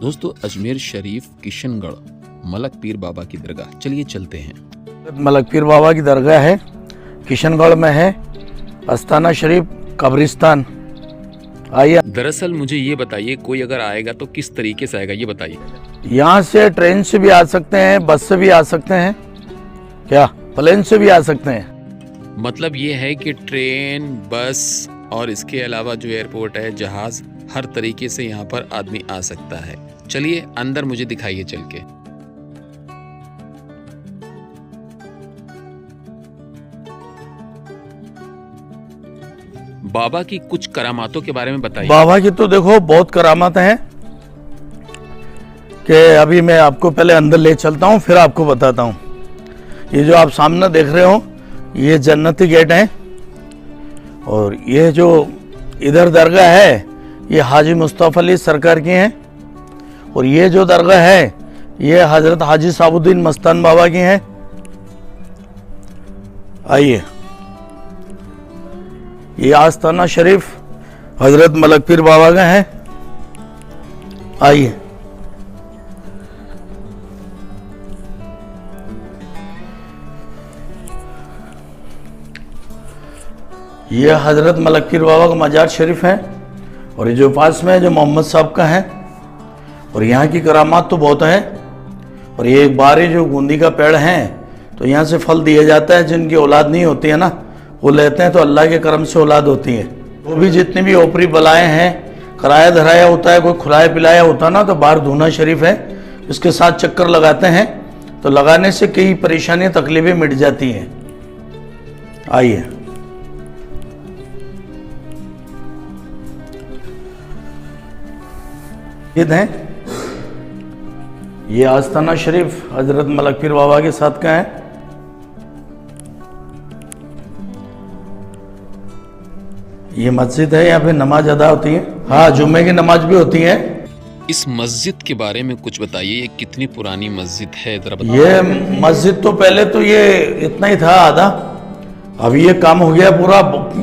दोस्तों अजमेर शरीफ किशनगढ़ मलक पीर बाबा की दरगाह, चलिए चलते हैं। मलक पीर बाबा की दरगाह है, किशनगढ़ में है, अस्ताना शरीफ कब्रिस्तान। आइए। दरअसल मुझे ये बताइए, कोई अगर आएगा तो किस तरीके से आएगा, ये बताइए। यहाँ से ट्रेन से भी आ सकते हैं, बस से भी आ सकते हैं, क्या प्लेन से भी आ सकते हैं। मतलब ये है कि ट्रेन, बस और इसके अलावा जो एयरपोर्ट है, जहाज, हर तरीके से यहाँ पर आदमी आ सकता है। चलिए अंदर मुझे दिखाइए चल के। बाबा की कुछ करामातों के बारे में बताइए। बाबा की तो देखो बहुत करामात हैं कि अभी मैं आपको पहले अंदर ले चलता हूँ, फिर आपको बताता हूँ। ये जो आप सामने देख रहे हो, ये जन्नती गेट है, और ये जो इधर दरगाह है ये हाजी मुस्तफ़ा अली सरकार की है, और ये जो दरगाह है ये हजरत हाजी साबुद्दीन मस्तान बाबा की है। आइए, ये आस्ताना शरीफ हजरत मलक पीर बाबा का है। आइए, ये हजरत मलक पीर बाबा का मजार शरीफ है, और ये जो पास में है जो मोहम्मद साहब का है। और यहाँ की करामात तो बहुत है। और ये एक बार जो गूंदी का पेड़ है, तो यहाँ से फल दिया जाता है। जिनकी औलाद नहीं होती है ना, वो लेते हैं तो अल्लाह के करम से औलाद होती है। वो भी जितनी भी ओपरी बलाएं हैं, कराया धराया होता है, कोई खुलाया पिलाया होता है ना, तो बाहर धूना शरीफ है, इसके साथ चक्कर लगाते हैं, तो लगाने से कई परेशानियां तकलीफें मिट जाती हैं। आइए, है ये आस्ताना शरीफ हजरत मलक पीर बाबा के साथ का है। ये मस्जिद है, यहाँ पे नमाज अदा होती है। हाँ, जुम्मे की नमाज भी होती है। इस मस्जिद के बारे में कुछ बताइए, ये कितनी पुरानी मस्जिद है, जरा बताइए। ये मस्जिद तो पहले तो ये इतना ही था आधा, अभी ये काम हो गया पूरा।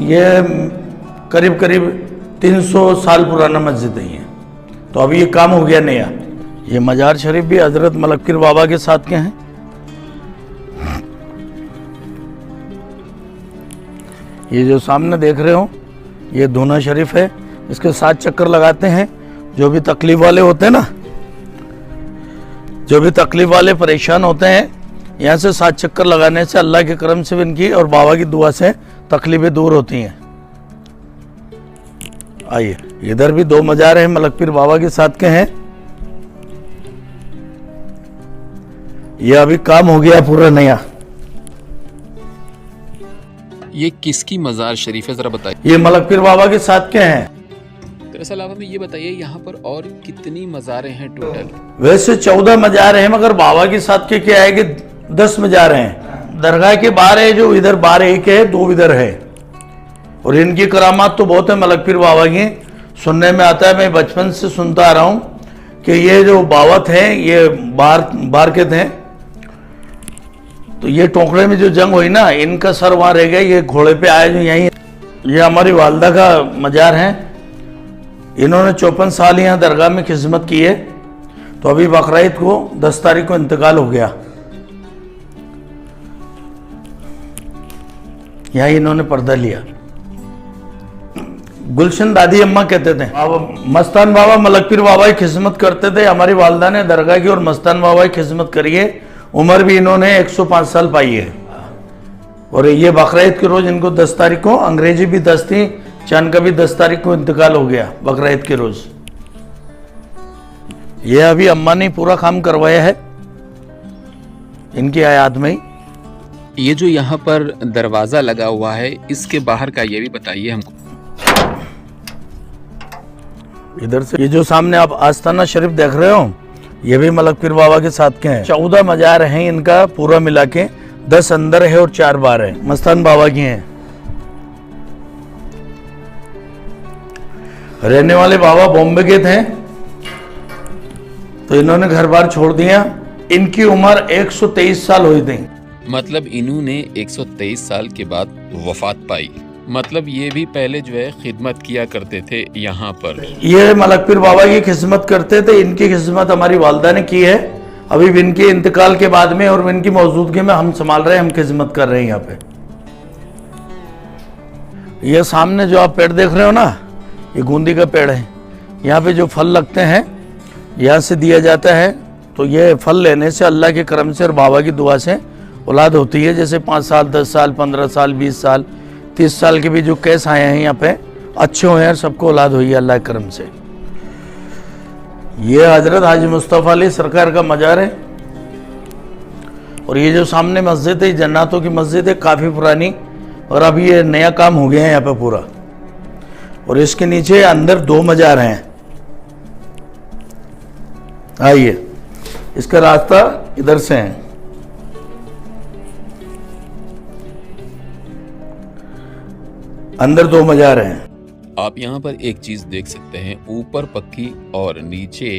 ये करीब करीब 300 साल पुराना मस्जिद है ये, तो अभी ये काम हो गया नया। ये मजार शरीफ भी हजरत मलक पीर बाबा के साथ के हैं। ये जो सामने देख रहे हो, ये धूना शरीफ है, इसके साथ चक्कर लगाते हैं। जो भी तकलीफ वाले होते हैं ना, जो भी तकलीफ वाले परेशान होते हैं, यहाँ से 7 चक्कर लगाने से अल्लाह के करम से इनकी और बाबा की दुआ से तकलीफें दूर होती हैं। आइए, इधर भी 2 मजार हैं, मलक पीर बाबा के साथ के हैं। ये अभी काम हो गया पूरा नया। ये किसकी मजार शरीफ है, जरा बताइए। ये मलक पीर बाबा के साथ के हैं। दरअसल आप हमें ये बताइए, यहाँ पर और कितनी मजारें हैं टोटल? वैसे 14 मजार हैं, मगर बाबा के साथ के क्या है कि 10 मजार हैं। दरगाह के बाहर है, जो इधर बाहर एक है, 2 इधर है। और इनकी करामात तो बहुत है मलक पीर बाबा की। सुनने में आता है, मैं बचपन से सुनता आ रहा हूँ कि ये जो बावत है ये बाहर के थे, तो ये टोकरे में जो जंग हुई ना, इनका सर वहाँ रह गया। ये घोड़े पे आए जो यहीं। ये हमारी वालदा का मजार है। इन्होंने 54 साल यहाँ दरगाह में खिदमत की है। तो अभी बकरीद को 10 तारीख को इंतकाल हो गया। यहाँ इन्होंने पर्दा लिया। गुलशन दादी अम्मा कहते थे। मस्तान बाबा मलक पीर बाबा की खिदमत करते थे। हमारी वालदा ने दरगाह की और मस्तान बाबा की खिदमत करी है। उम्र भी इन्होंने 105 साल पाई है। और ये बकरीद के रोज इनको 10 तारीख को, अंग्रेजी भी 10 थी, चांद का भी 10 तारीख को इंतकाल हो गया बकरीद के रोज। ये अभी अम्मा ने पूरा काम करवाया है इनकी हयात में ही। ये जो यहाँ पर दरवाजा लगा हुआ है, इसके बाहर का ये भी बताइए हमको। इधर से ये जो सामने आप आस्ताना शरीफ देख रहे हो, ये भी मलक पीर बाबा के साथ के हैं। 14 मजार हैं इनका पूरा मिला के, 10 अंदर है और 4 बाहर है। मस्तान बाबा की हैं। रहने वाले बाबा बॉम्बे के थे, तो इन्होंने घर बार छोड़ दिया। इनकी उम्र 123 साल हुई थी। मतलब इन्होंने 123 साल के बाद वफात पाई। मतलब ये भी पहले जो है खिदमत किया करते थे यहाँ पर। ये मलक पीर बाबा की खिदमत करते थे। इनकी खिदमत हमारी वालदा ने की है। अभी इनके इंतकाल के बाद में और इनकी मौजूदगी में हम संभाल रहे हैं, हम खिदमत कर रहे हैं यहाँ पे। ये सामने जो आप पेड़ देख रहे हो ना, ये गूंदी का पेड़ है। यहाँ पे जो फल लगते हैं यहाँ से दिया जाता है। तो ये फल लेने से अल्लाह के करम से और बाबा की दुआ से औलाद होती है। जैसे 5 साल 10 साल 15 साल 20 साल 30 साल के भी जो केस आए हैं यहाँ पे अच्छे हुए हैं, सबको औलाद हुई है अल्लाह के करम से। ये हजरत हाजी मुस्तफ़ा अली सरकार का मज़ार है। और ये जो सामने मस्जिद है, जन्नातों की मस्जिद है, काफ़ी पुरानी, और अभी ये नया काम हो गया है यहाँ पे पूरा। और इसके नीचे अंदर 2 मज़ार हैं। आइए, इसका रास्ता इधर से है। अंदर 2 मज़ार हैं। आप यहाँ पर एक चीज देख सकते हैं, ऊपर पक्की और नीचे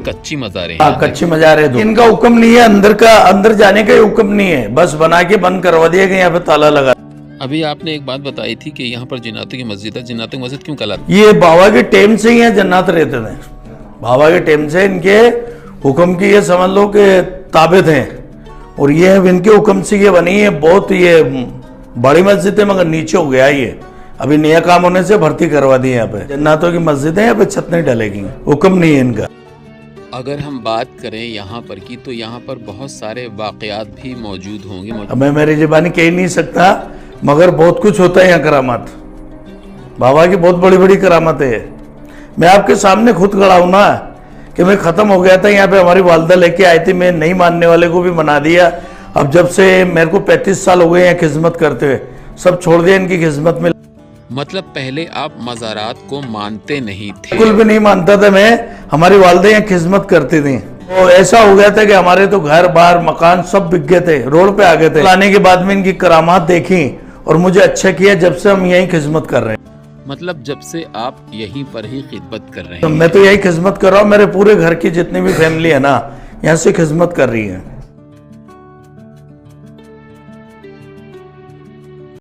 कच्ची मज़ारें हाँ, हैं। कच्ची मज़ार है। इनका हुक्म नहीं है, अंदर जाने का हुक्म नहीं है, बस बना के बंद करवा दिया गया, यहाँ पे ताला लगा। अभी आपने एक बात बताई थी कि यहाँ पर जिन्नातों की मस्जिद है। जिन्नातों की मस्जिद क्यों कहलाती ये बाबा के टेम से ही है, जन्नत रहते थे। बाबा के टेम से इनके हुक्म की ये समझ लो कि ताबित हैं। और ये इनके हुक्म से ये बनी है। बहुत ये बड़ी मस्जिद है, मगर नीचे हो गया ये, अभी नया काम होने से भर्ती करवा दी यहाँ पे। जन्नतों की मस्जिद है, यहाँ पे छत नहीं डलेगी, हुक्म नहीं है इनका। अगर हम बात करें यहाँ पर की, तो यहाँ पर बहुत सारे वाकयात भी मौजूद होंगे। अब मैं मेरी ज़बानी कह नहीं सकता, मगर बहुत कुछ होता है यहाँ करामात। बाबा की बहुत बड़ी बड़ी करामातें है। मैं आपके सामने खुद खड़ा हूं ना, कि मैं ख़त्म हो गया था यहाँ पे, हमारी वालदा लेके आई थी, मैं नहीं मानने वाले को भी मना दिया। अब जब से मेरे को 35 साल हो गए यहाँ खिदमत करते हुए, सब छोड़ दिया इनकी खिदमत में। मतलब पहले आप मज़ारात को मानते नहीं थे? बिल्कुल भी नहीं मानता था मैं। हमारी वालदा यहाँ खिदमत करती थी। तो ऐसा हो गया था कि हमारे तो घर बार मकान सब बिक गए थे, रोड पे आ गए थे। लाने के बाद में इनकी करामात देखी और मुझे अच्छा किया, जब से हम यही खिदमत कर रहे हैं। मतलब जब से आप यहीं पर ही खिदमत कर रहे हैं? तो मैं तो यही खिदमत कर रहा हूँ। मेरे पूरे घर की जितनी भी फैमिली है ना, यहाँ से खिदमत कर रही है।